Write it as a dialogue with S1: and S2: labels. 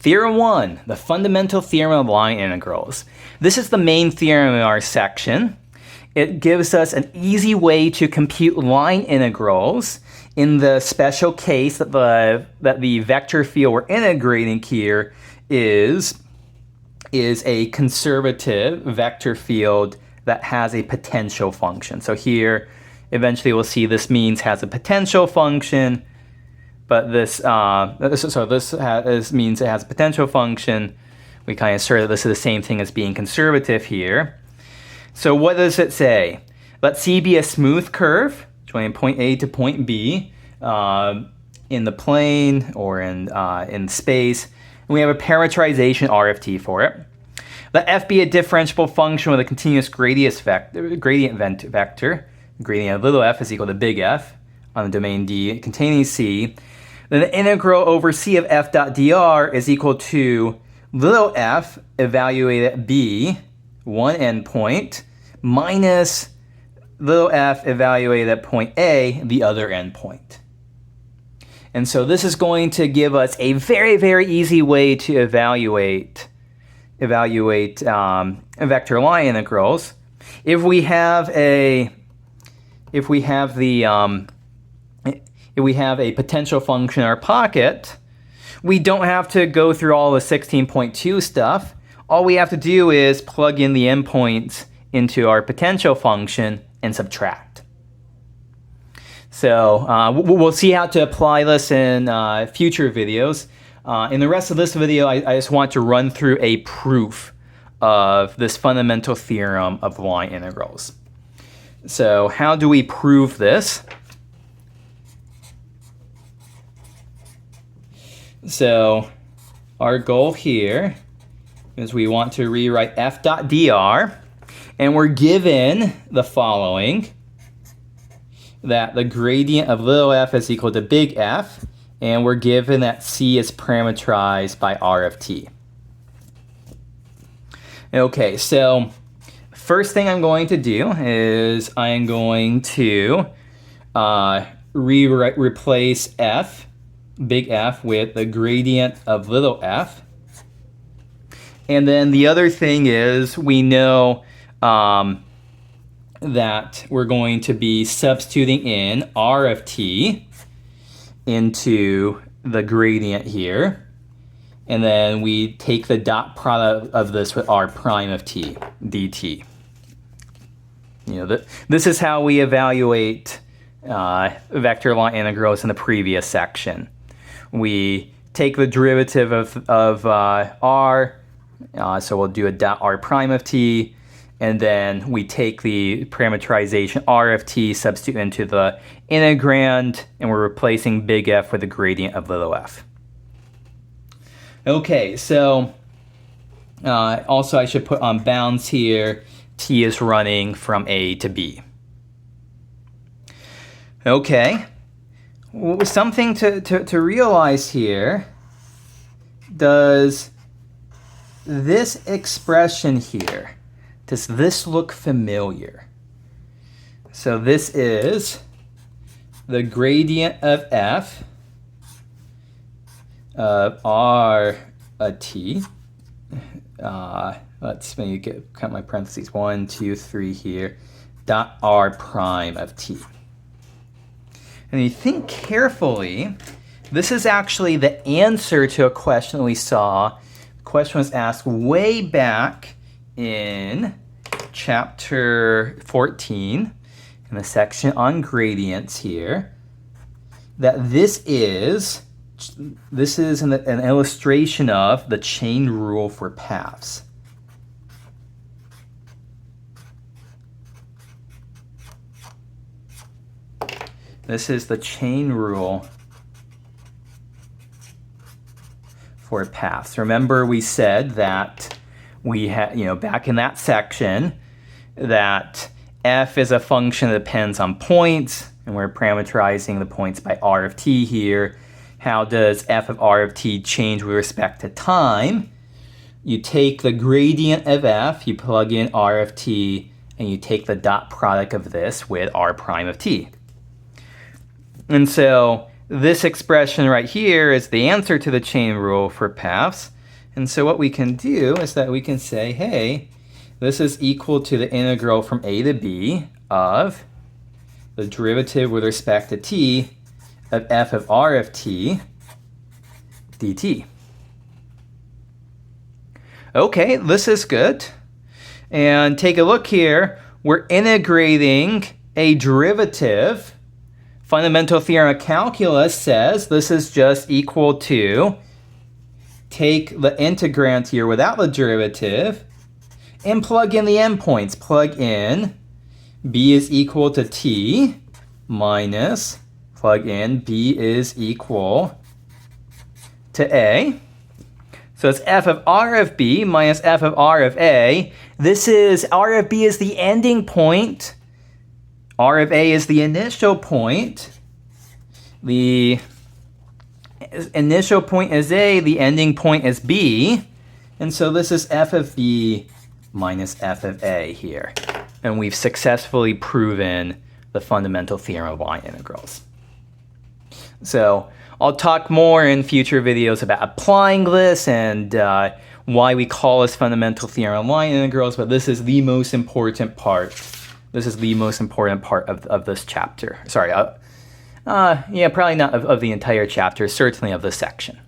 S1: Theorem 1, the fundamental theorem of line integrals. This is the main theorem in our section. It gives us an easy way to compute line integrals in the special case that the vector field we're integrating here is a conservative vector field that has a potential function. So here, eventually we'll see this means has a potential function, but this means it has a potential function. We kind of assert that this is the same thing as being conservative here. So what does it say? Let C be a smooth curve, joining point A to point B in the plane or in space. And we have a parameterization R of t for it. Let F be a differentiable function with a continuous gradient vector. Gradient of little f is equal to big F on the domain D containing C. Then the integral over C of f dot dr is equal to little f evaluated at B, one endpoint, minus little f evaluated at point A, the other endpoint. And so this is going to give us a very, very easy way to evaluate vector line integrals. If we have a potential function in our pocket, we don't have to go through all the 16.2 stuff. All we have to do is plug in the endpoints into our potential function and subtract. So we'll see how to apply this in future videos. In the rest of this video, I just want to run through a proof of this fundamental theorem of line integrals. So how do we prove this? So our goal here is we want to rewrite f dot dr, and we're given the following, that the gradient of little f is equal to big F, and we're given that C is parameterized by R of t. Okay, so first thing I'm going to do is I'm going to replace f, big F, with the gradient of little f. And then the other thing is we know that we're going to be substituting in R of t into the gradient here. And then we take the dot product of this with R prime of t, dt. This is how we evaluate vector line integrals in the previous section. We take the derivative of R, so we'll do a dot R prime of t, and then we take the parameterization R of t, substitute into the integrand, and we're replacing big F with the gradient of little f. Okay, so also I should put on bounds here, t is running from A to B. Okay, something to realize here, does this expression here, does this look familiar? So this is the gradient of f of R of t. Let's maybe count my parentheses, 1, 2, 3 here, dot R prime of t. And you think carefully, this is actually the answer to a question that we saw. The question was asked way back in chapter 14, in the section on gradients here, that this is an illustration of the chain rule for paths. This is the chain rule for paths. Remember, we said that we had, back in that section, that f is a function that depends on points, and we're parameterizing the points by R of t here. How does f of R of t change with respect to time? You take the gradient of f, you plug in R of t, and you take the dot product of this with R prime of t. And so this expression right here is the answer to the chain rule for paths. And so what we can do is that we can say, hey, this is equal to the integral from a to b of the derivative with respect to t of f of r of t dt. Okay, this is good. And take a look here. We're integrating a derivative. Fundamental theorem of calculus says this is just equal to, take the integrand here without the derivative and plug in the endpoints. Plug in b is equal to t minus, plug in b is equal to a. So it's f of r of b minus f of r of a. This is, r of b is the ending point. R of a is the initial point. The initial point is a, the ending point is b. And so this is f of b minus f of a here. And we've successfully proven the fundamental theorem of line integrals. So I'll talk more in future videos about applying this and why we call this fundamental theorem of line integrals, but this is the most important part. This is the most important part of this chapter. Sorry, yeah, probably not of the entire chapter, certainly of this section.